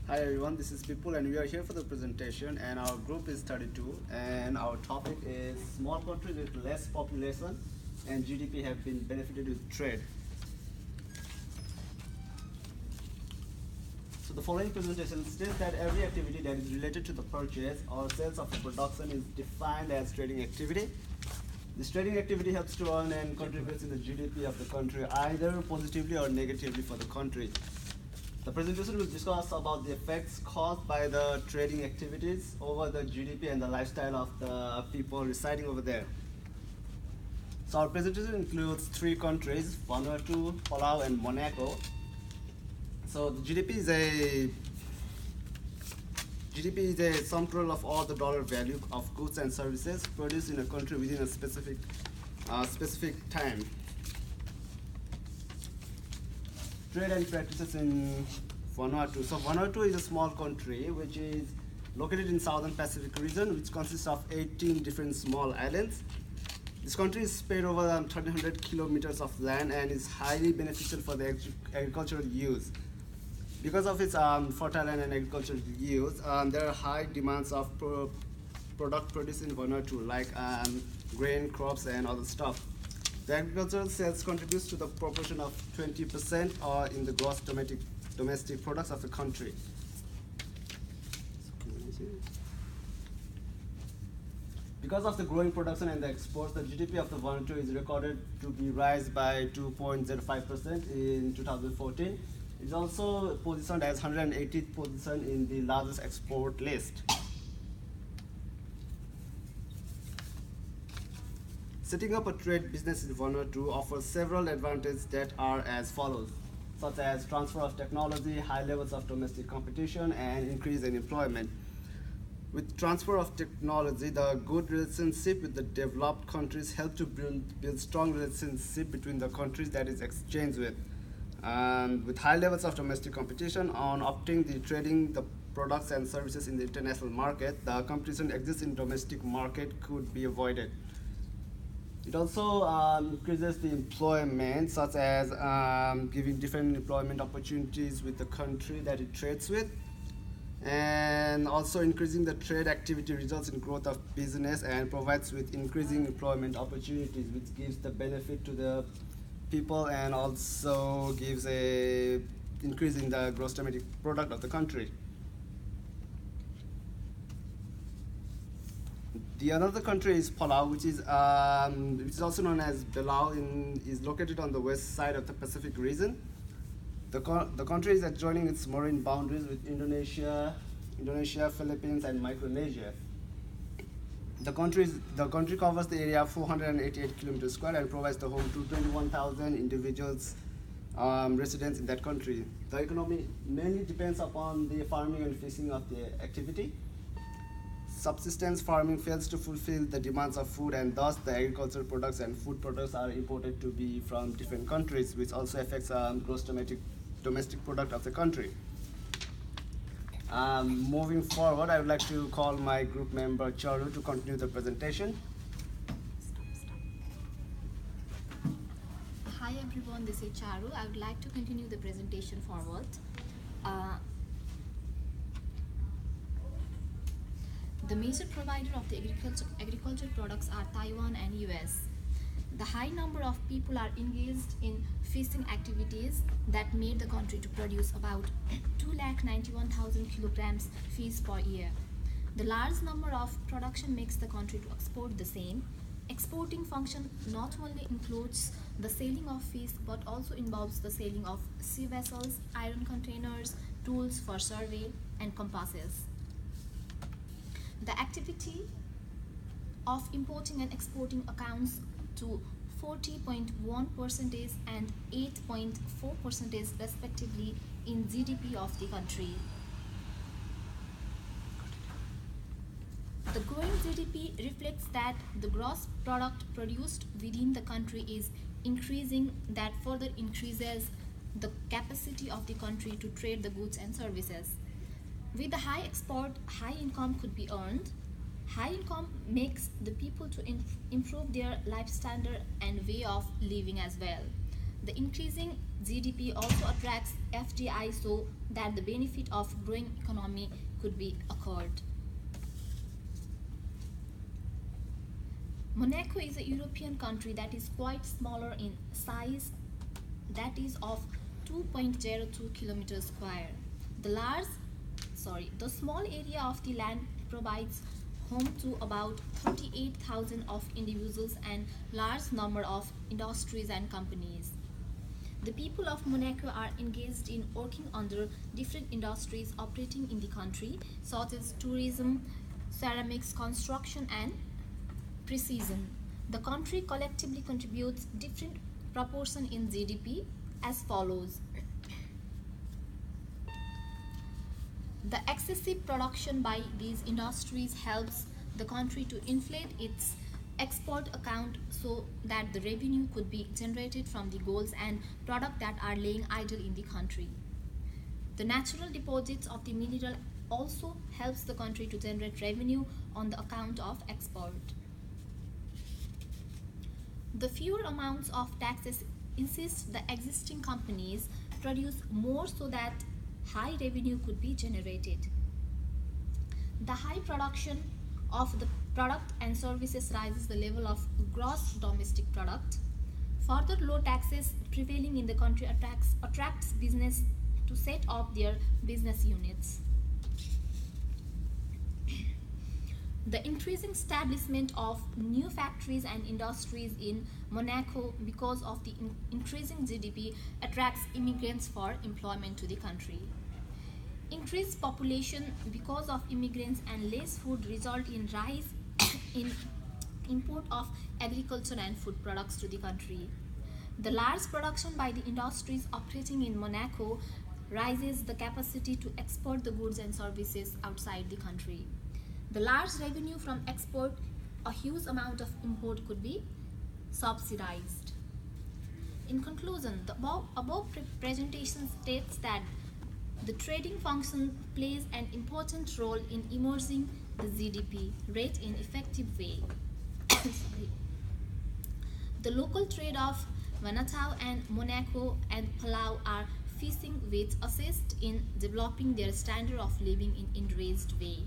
Hi everyone, this is People and we are here for the presentation and our group is 32 and our topic is small countries with less population and GDP have been benefited with trade. So the following presentation states that every activity that is related to the purchase or sales of a production is defined as trading activity. This trading activity helps to earn and contributes in the GDP of the country either positively or negatively for the country. The presentation will discuss about the effects caused by the trading activities over the GDP and the lifestyle of the people residing over there. So our presentation includes 3 countries, Vanuatu, Palau and Monaco. So the GDP is a sum total of all the dollar value of goods and services produced in a country within a specific time. Trade and practices in Vanuatu. So Vanuatu is a small country which is located in southern Pacific region, which consists of 18 different small islands. This country is spread over 1,300 kilometers of land and is highly beneficial for the agricultural use. Because of its fertile land and agricultural use, there are high demands of product produced in Vanuatu, like grain, crops, and other stuff. The agricultural sales contributes to the proportion of 20% or in the gross domestic products of the country. Because of the growing production and the exports, the GDP of the Vanuatu is recorded to be rise by 2.05% in 2014. It is also positioned as 180th position in the largest export list. Setting up a trade business in Vanuatu offers several advantages that are as follows, such as transfer of technology, high levels of domestic competition, and increase in employment. With transfer of technology, the good relationship with the developed countries help to build strong relationship between the countries that is exchanged with. And with high levels of domestic competition on opting the trading the products and services in the international market, the competition exists in domestic market could be avoided. It also increases the employment, such as giving different employment opportunities with the country that it trades with, and also increasing the trade activity results in growth of business and provides with increasing employment opportunities, which gives the benefit to the people and also gives a increase in the gross domestic product of the country. The another country is Palau, which is also known as Belau, is located on the west side of the Pacific region. The country is adjoining its marine boundaries with Indonesia, Philippines, and Micronesia. The country covers the area of 488 kilometers square and provides the home to 21,000 individuals residents in that country. The economy mainly depends upon the farming and fishing of the activity. Subsistence farming fails to fulfill the demands of food, and thus the agricultural products and food products are imported to be from different countries, which also affects gross domestic product of the country. Moving forward, I would like to call my group member Charu to continue the presentation. Hi everyone, this is Charu. I would like to continue the presentation forward. The major provider of the agricultural products are Taiwan and US. The high number of people are engaged in fishing activities that made the country to produce about 291,000 kilograms fish per year. The large number of production makes the country to export the same. Exporting function not only includes the selling of fish but also involves the selling of sea vessels, iron containers, tools for survey, and compasses. The activity of importing and exporting accounts to 40.1% and 8.4% respectively in GDP of the country. The growing GDP reflects that the gross product produced within the country is increasing, that further increases the capacity of the country to trade the goods and services. With the high export, high income could be earned. High income makes the people to improve their life standard and way of living as well. The increasing GDP also attracts FDI so that the benefit of growing economy could be occurred. Monaco is a European country that is quite smaller in size, that is of 2.02 kilometers square. The small area of the land provides home to about 38,000 of individuals and large number of industries and companies. The people of Monaco are engaged in working under different industries operating in the country, such as tourism, ceramics, construction, and precision. The country collectively contributes different proportion in GDP as follows. The excessive production by these industries helps the country to inflate its export account so that the revenue could be generated from the goods and products that are laying idle in the country. The natural deposits of the mineral also helps the country to generate revenue on the account of export. The fewer amounts of taxes insist the existing companies produce more so that high revenue could be generated. The high production of the product and services rises the level of gross domestic product. Further, low taxes prevailing in the country attracts business to set up their business units. The increasing establishment of new factories and industries in Monaco because of the increasing GDP attracts immigrants for employment to the country. Increased population because of immigrants and less food result in rise in import of agriculture and food products to the country. The large production by the industries operating in Monaco raises the capacity to export the goods and services outside the country. The large revenue from export, a huge amount of import could be subsidized. In conclusion, the above presentation states that the trading function plays an important role in emerging the GDP rate in effective way. The local trade of Vanuatu and Monaco and Palau are fishing which assist in developing their standard of living in enriched way.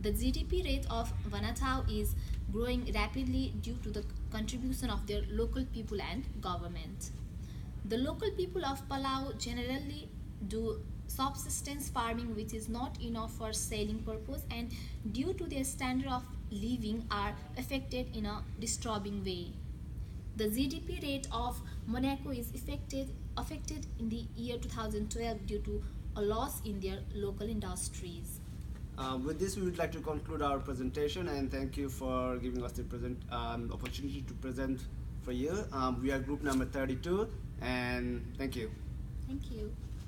The GDP rate of Vanuatu is growing rapidly due to the contribution of their local people and government. The local people of Palau generally do subsistence farming which is not enough for selling purpose and due to their standard of living are affected in a disturbing way. The GDP rate of Monaco is affected in the year 2012 due to a loss in their local industries. With this, we would like to conclude our presentation and thank you for giving us the opportunity to present for you. We are group number 32 and thank you. Thank you.